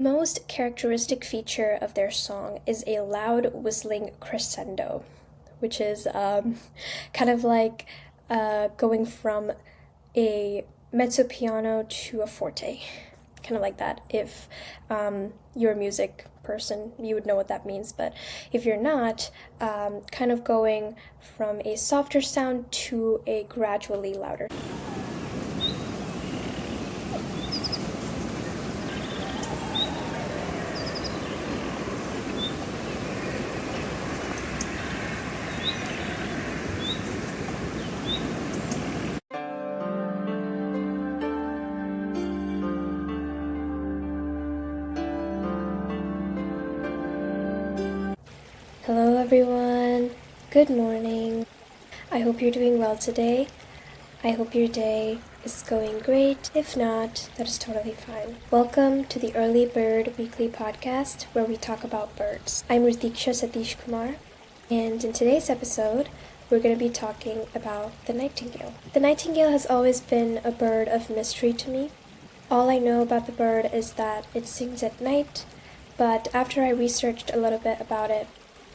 Most characteristic feature of their song is a loud whistling crescendo, which is kind of like going from a mezzo piano to a forte, kind of like that. If you're a music person, you would know what that means, but if you're not, kind of going from a softer sound to a gradually louder. Hello everyone, good morning. I hope you're doing well today. I hope your day is going great. If not, that is totally fine. Welcome to the Early Bird Weekly Podcast, where we talk about birds. I'm Ritiksha Satish Kumar, and in today's episode, we're going to be talking about the nightingale. The nightingale has always been a bird of mystery to me. All I know about the bird is that it sings at night, but after I researched a little bit about it,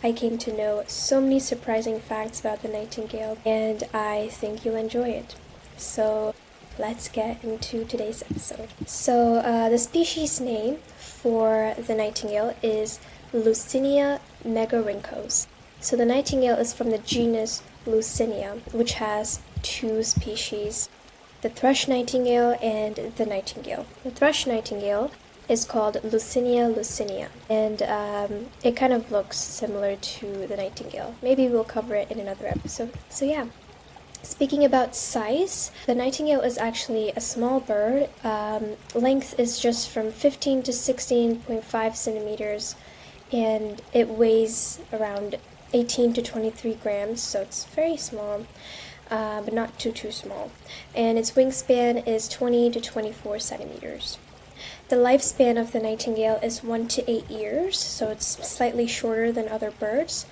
I came to know so many surprising facts about the nightingale, and I think you'll enjoy it. So let's get into today's episode. So the species name for the nightingale is Lucinia megarynchos. So the nightingale is from the genus Lucinia, which has two species, the thrush nightingale and the nightingale. The thrush nightingale is called Lucinia lucinia, and it kind of looks similar to the nightingale. Maybe we'll cover it in another episode. So yeah, speaking about size, the nightingale is actually a small bird. Length is just from 15 to 16.5 centimeters, and it weighs around 18 to 23 grams, so it's very small, but not too small. And its wingspan is 20 to 24 centimeters. The lifespan of the nightingale is 1 to 8 years, so it's slightly shorter than other birds.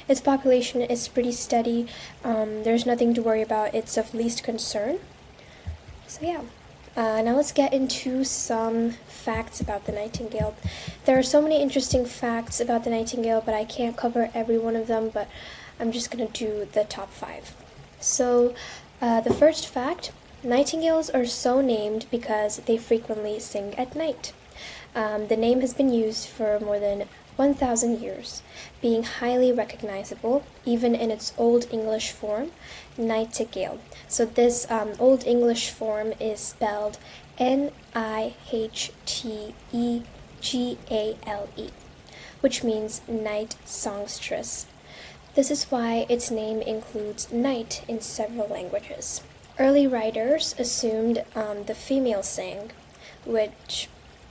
Its population is pretty steady. There's nothing to worry about. It's of least concern. So yeah. Now let's get into some facts about the nightingale. There are so many interesting facts about the nightingale, but I can't cover every one of them, but I'm just going to do the top 5. So the first fact: nightingales are so named because they frequently sing at night. The name has been used for more than 1,000 years, being highly recognizable even in its Old English form, nightingale. So this Old English form is spelled Nightegale, which means night songstress. This is why its name includes night in several languages. Early writers assumed the female sang, which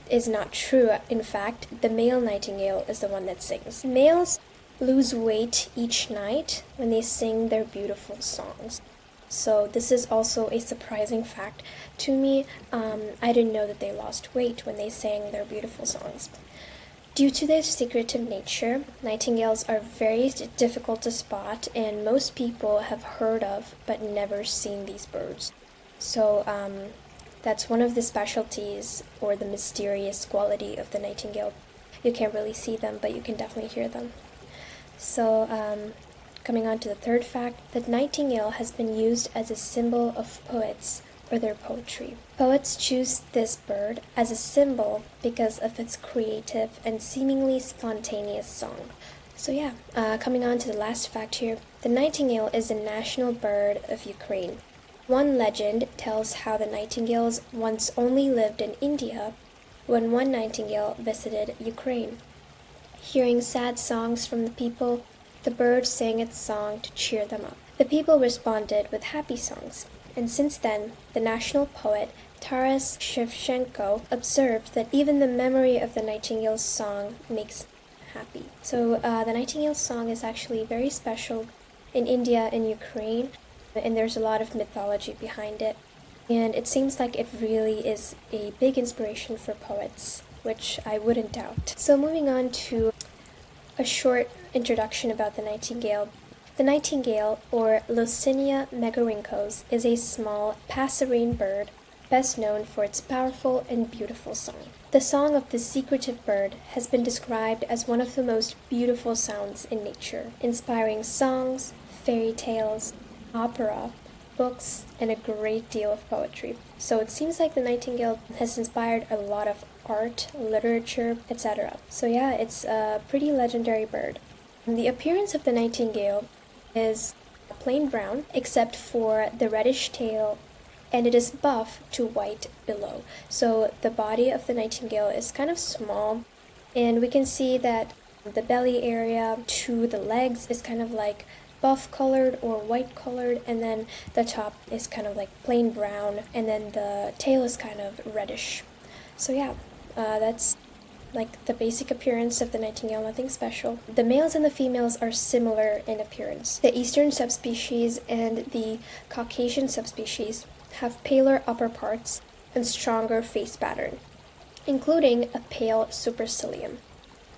is not true. In fact, the male nightingale is the one that sings. Males lose weight each night when they sing their beautiful songs. So this is also a surprising fact to me. I didn't know that they lost weight when they sang their beautiful songs. Due to their secretive nature, nightingales are very difficult to spot, and most people have heard of but never seen these birds. So that's one of the specialties or the mysterious quality of the nightingale. You can't really see them, but you can definitely hear them. So coming on to the third fact, the nightingale has been used as a symbol of poets or their poetry. Poets choose this bird as a symbol because of its creative and seemingly spontaneous song. So yeah, coming on to the last fact here, the nightingale is the national bird of Ukraine. One legend tells how the nightingales once only lived in India when one nightingale visited Ukraine. Hearing sad songs from the people, the bird sang its song to cheer them up. The people responded with happy songs. And since then, the national poet Taras Shevchenko observed that even the memory of the nightingale's song makes happy. So the nightingale's song is actually very special in India and Ukraine, and there's a lot of mythology behind it. And it seems like it really is a big inspiration for poets, which I wouldn't doubt. So moving on to a short introduction about the nightingale. The nightingale, or Lucinia megarynchos, is a small passerine bird best known for its powerful and beautiful song. The song of the secretive bird has been described as one of the most beautiful sounds in nature, inspiring songs, fairy tales, opera, books, and a great deal of poetry. So it seems like the nightingale has inspired a lot of art, literature, etc. So yeah, it's a pretty legendary bird. The appearance of the nightingale is plain brown, except for the reddish tail, and it is buff to white below. So the body of the nightingale is kind of small, and we can see that the belly area to the legs is kind of like buff colored or white colored, and then the top is kind of like plain brown, and then the tail is kind of reddish. So yeah, that's like the basic appearance of the nightingale, nothing special. The males and the females are similar in appearance. The eastern subspecies and the Caucasian subspecies have paler upper parts and stronger face pattern, including a pale supercilium.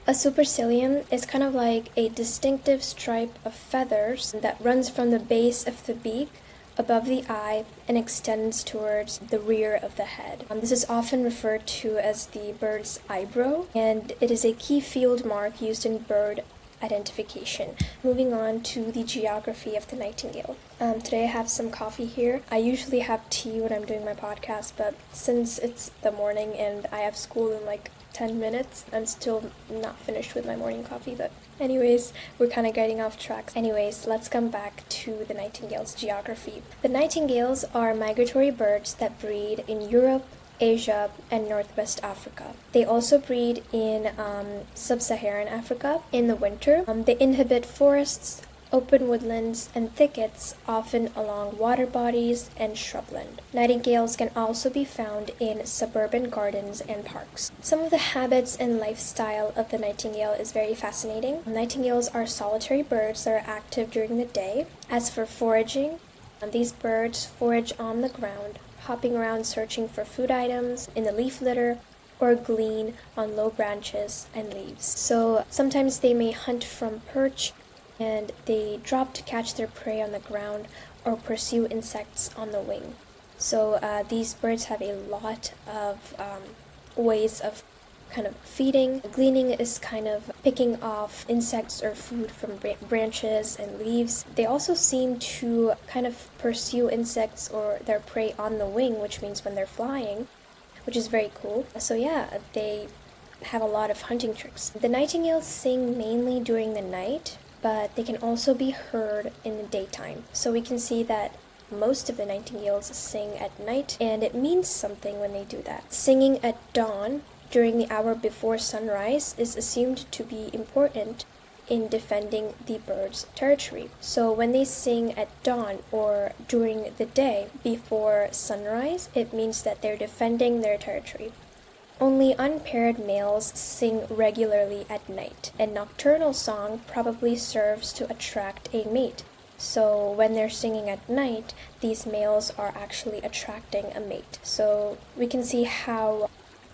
A supercilium is kind of like a distinctive stripe of feathers that runs from the base of the beak above the eye and extends towards the rear of the head. This is often referred to as the bird's eyebrow, and it is a key field mark used in bird identification. Moving on to the geography of the nightingale. Today I have some coffee here. I usually have tea when I'm doing my podcast, but since it's the morning and I have school in like 10 minutes, I'm still not finished with my morning coffee, but anyways, we're kind of getting off track. Anyways, let's come back to the nightingale's geography. The nightingales are migratory birds that breed in Europe, Asia, and Northwest Africa. They also breed in sub-Saharan Africa in the winter. They inhabit forests, open woodlands, and thickets, often along water bodies and shrubland. Nightingales can also be found in suburban gardens and parks. Some of the habits and lifestyle of the nightingale is very fascinating. Nightingales are solitary birds that are active during the day. As for foraging, these birds forage on the ground, hopping around searching for food items in the leaf litter or glean on low branches and leaves. So sometimes they may hunt from perch, and they drop to catch their prey on the ground or pursue insects on the wing. So these birds have a lot of ways of kind of feeding. Gleaning is kind of picking off insects or food from branches and leaves. They also seem to kind of pursue insects or their prey on the wing, which means when they're flying, which is very cool. So yeah, they have a lot of hunting tricks. The nightingales sing mainly during the night, but they can also be heard in the daytime. So we can see that most of the nightingales sing at night, and it means something when they do that. Singing at dawn during the hour before sunrise is assumed to be important in defending the bird's territory. So when they sing at dawn or during the day before sunrise, it means that they're defending their territory. Only unpaired males sing regularly at night. A nocturnal song probably serves to attract a mate. So when they're singing at night, these males are actually attracting a mate. So we can see how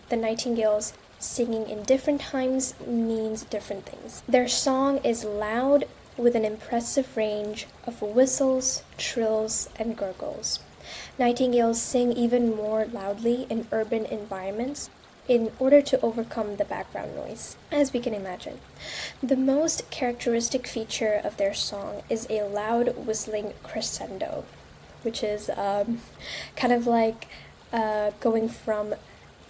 the nightingales singing in different times means different things. Their song is loud with an impressive range of whistles, trills, and gurgles. Nightingales sing even more loudly in urban environments in order to overcome the background noise, as we can imagine. The most characteristic feature of their song is a loud whistling crescendo, which is kind of like going from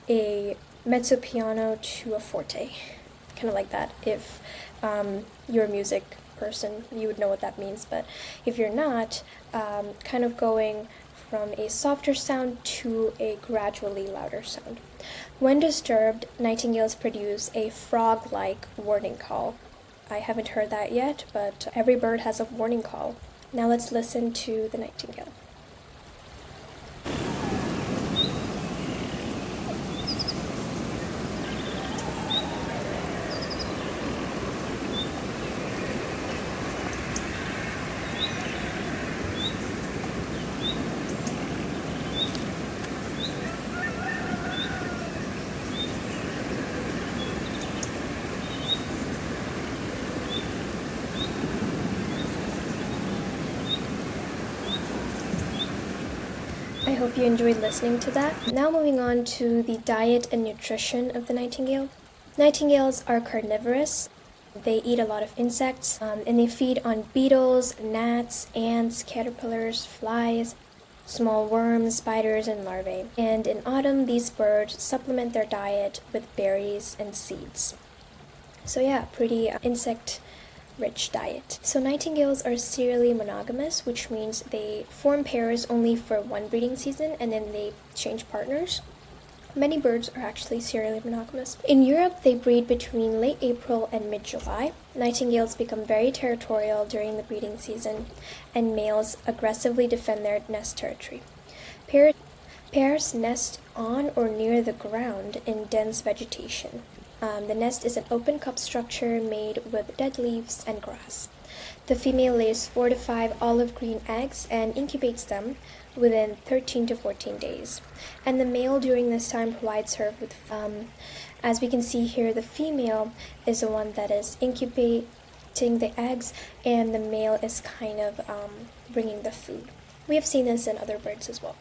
a mezzo piano to a forte, kind of like that. If you're a music person, you would know what that means, but if you're not, kind of going from a softer sound to a gradually louder sound. When disturbed, nightingales produce a frog-like warning call. I haven't heard that yet, but every bird has a warning call. Now let's listen to the nightingale. hope you enjoyed listening to that. Now moving on to the diet and nutrition of the nightingale. Nightingales are carnivorous. They eat a lot of insects, and they feed on beetles, gnats, ants, caterpillars, flies, small worms, spiders, and larvae. And in autumn, these birds supplement their diet with berries and seeds. So yeah, pretty insect-rich diet. So nightingales are serially monogamous, which means they form pairs only for one breeding season and then they change partners. Many birds are actually serially monogamous. In Europe, they breed between late April and mid-July. Nightingales become very territorial during the breeding season, and males aggressively defend their nest territory. Pairs nest on or near the ground in dense vegetation. The nest is an open cup structure made with dead leaves and grass. The female lays 4 to 5 olive green eggs and incubates them within 13 to 14 days. And the male during this time provides her with, as we can see here, the female is the one that is incubating the eggs, and the male is kind of bringing the food. We have seen this in other birds as well.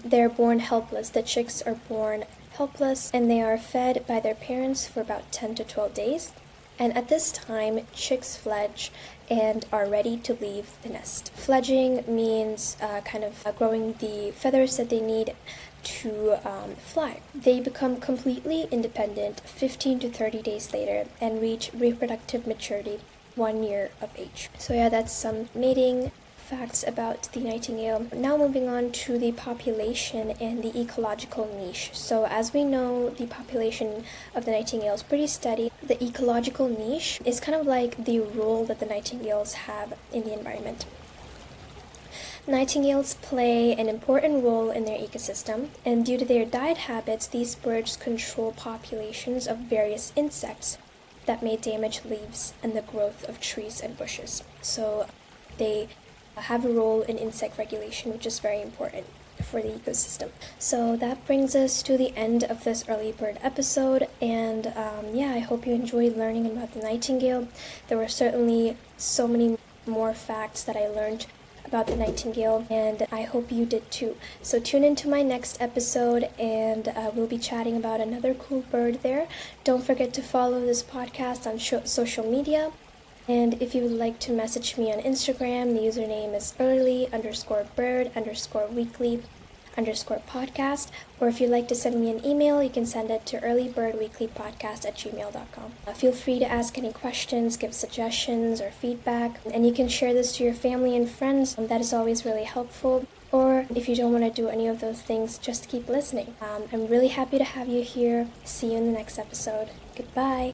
They're born helpless. The chicks are born helpless, and they are fed by their parents for about 10 to 12 days. And at this time, chicks fledge and are ready to leave the nest. Fledging means growing the feathers that they need to fly. They become completely independent 15 to 30 days later and reach reproductive maturity 1 year of age. So yeah, that's some mating facts about the nightingale. Now moving on to the population and the ecological niche. So as we know, the population of the nightingale is pretty steady. The ecological niche is kind of like the role that the nightingales have in the environment. Nightingales play an important role in their ecosystem, and due to their diet habits, these birds control populations of various insects that may damage leaves and the growth of trees and bushes. So they have a role in insect regulation, which is very important for the ecosystem. So that brings us to the end of this early bird episode, and I hope you enjoyed learning about the nightingale. There were certainly so many more facts that I learned about the nightingale, and I hope you did too. So tune into my next episode, and we'll be chatting about another cool bird there. Don't forget to follow this podcast on social media. And if you would like to message me on Instagram, the username is early_bird_weekly_podcast. Or if you'd like to send me an email, you can send it to earlybirdweeklypodcast@gmail.com. Feel free to ask any questions, give suggestions or feedback, and you can share this to your family and friends. That is always really helpful. Or if you don't want to do any of those things, just keep listening. I'm really happy to have you here. See you in the next episode. Goodbye.